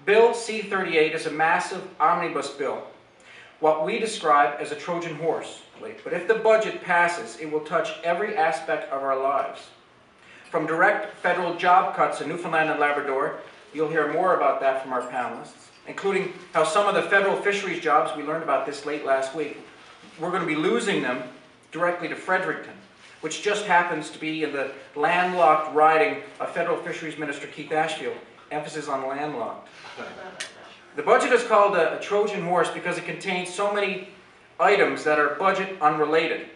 Bill C-38 is a massive omnibus bill, what we describe as a Trojan horse. But if the budget passes, it will touch every aspect of our lives. From direct federal job cuts in Newfoundland and Labrador, you'll hear more about that from our panelists, including how some of the federal fisheries jobs, we learned about this late last week, we're going to be losing them directly to Fredericton, which just happens to be in the landlocked riding of Federal Fisheries Minister Keith Ashfield. Emphasis on landlocked. The budget is called a Trojan horse because it contains so many items that are budget unrelated.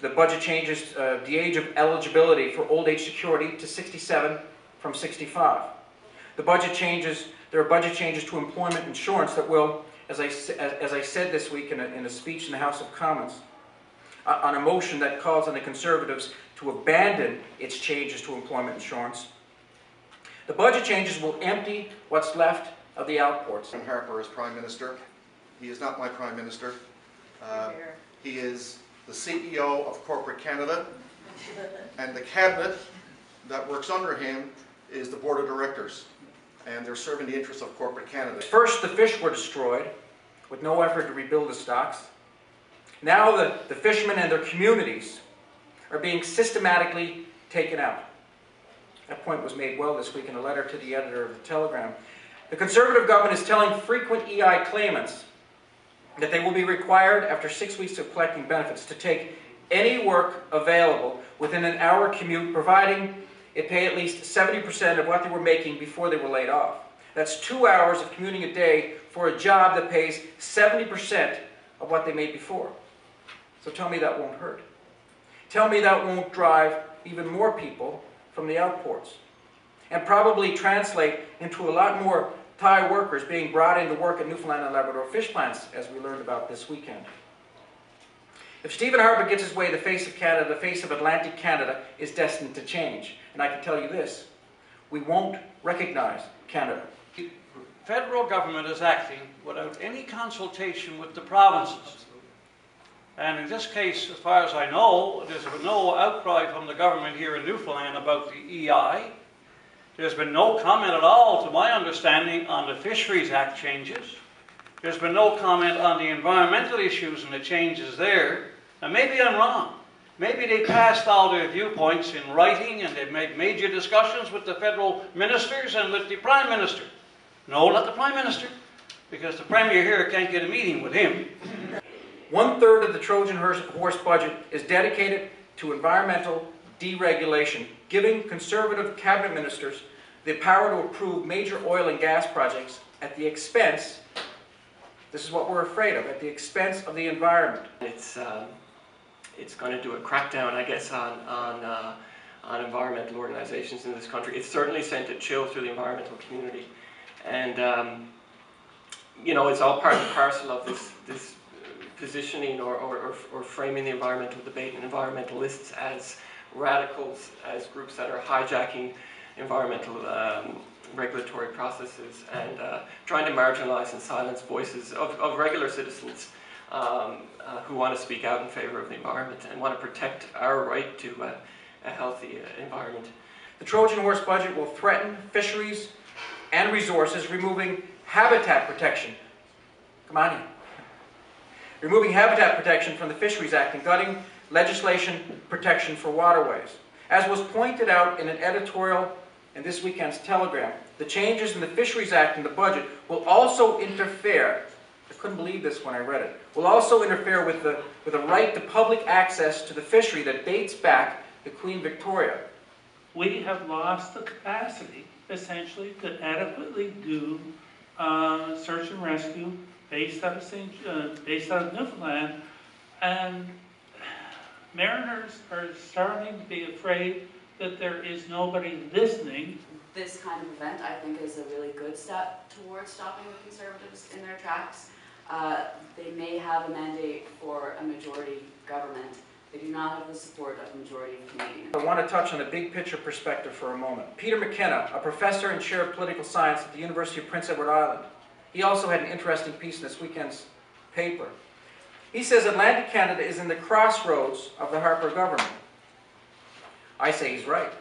The budget changes the age of eligibility for old age security to 67 from 65. There are budget changes to employment insurance that will, as I said this week in a speech in the House of Commons, on a motion that calls on the Conservatives to abandon its changes to employment insurance. The budget changes will empty what's left of the outports. Harper is Prime Minister. He is not my Prime Minister. He is the CEO of Corporate Canada, and the cabinet that works under him is the board of directors, and they're serving the interests of Corporate Canada. First, the fish were destroyed with no effort to rebuild the stocks. Now the fishermen and their communities are being systematically taken out. That point was made well this week in a letter to the editor of the Telegram. The Conservative government is telling frequent EI claimants that they will be required, after 6 weeks of collecting benefits, to take any work available within an hour commute, providing it pay at least 70% of what they were making before they were laid off. That's 2 hours of commuting a day for a job that pays 70% of what they made before. So tell me that won't hurt. Tell me that won't drive even more people from the outports, and probably translate into a lot more Thai workers being brought in to work at Newfoundland and Labrador fish plants, as we learned about this weekend. If Stephen Harper gets his way, the face of Canada, the face of Atlantic Canada, is destined to change. And I can tell you this, we won't recognize Canada. The federal government is acting without any consultation with the provinces. And in this case, as far as I know, there's been no outcry from the government here in Newfoundland about the EI. There's been no comment at all, to my understanding, on the Fisheries Act changes. There's been no comment on the environmental issues and the changes there. Now maybe I'm wrong. Maybe they passed all their viewpoints in writing and they've made major discussions with the federal ministers and with the Prime Minister. No, not the Prime Minister, because the Premier here can't get a meeting with him. 1/3 of the Trojan horse budget is dedicated to environmental deregulation, giving Conservative cabinet ministers the power to approve major oil and gas projects at the expense, this is what we're afraid of, at the expense of the environment. It's going to do a crackdown, I guess, on environmental organizations in this country. It's certainly sent a chill through the environmental community, and you know, it's all part and parcel of this positioning or framing the environmental debate and environmentalists as radicals, as groups that are hijacking environmental regulatory processes and trying to marginalize and silence voices of regular citizens who want to speak out in favor of the environment and want to protect our right to a healthy environment. The Trojan horse budget will threaten fisheries and resources, removing habitat protection. Come on in. Removing habitat protection from the Fisheries Act and gutting legislation protection for waterways. As was pointed out in an editorial in this weekend's Telegram, the changes in the Fisheries Act and the budget will also interfere, I couldn't believe this when I read it, will also interfere with the right to public access to the fishery that dates back to Queen Victoria. We have lost the capacity, essentially, to adequately do search and rescue based out of Newfoundland, and mariners are starting to be afraid that there is nobody listening. This kind of event, I think, is a really good step towards stopping the Conservatives in their tracks. They may have a mandate for a majority government. They do not have the support of the majority of Canadians. I want to touch on the big picture perspective for a moment. Peter McKenna, a professor and chair of political science at the University of Prince Edward Island, he also had an interesting piece in this weekend's paper. He says Atlantic Canada is in the crossroads of the Harper government. I say he's right.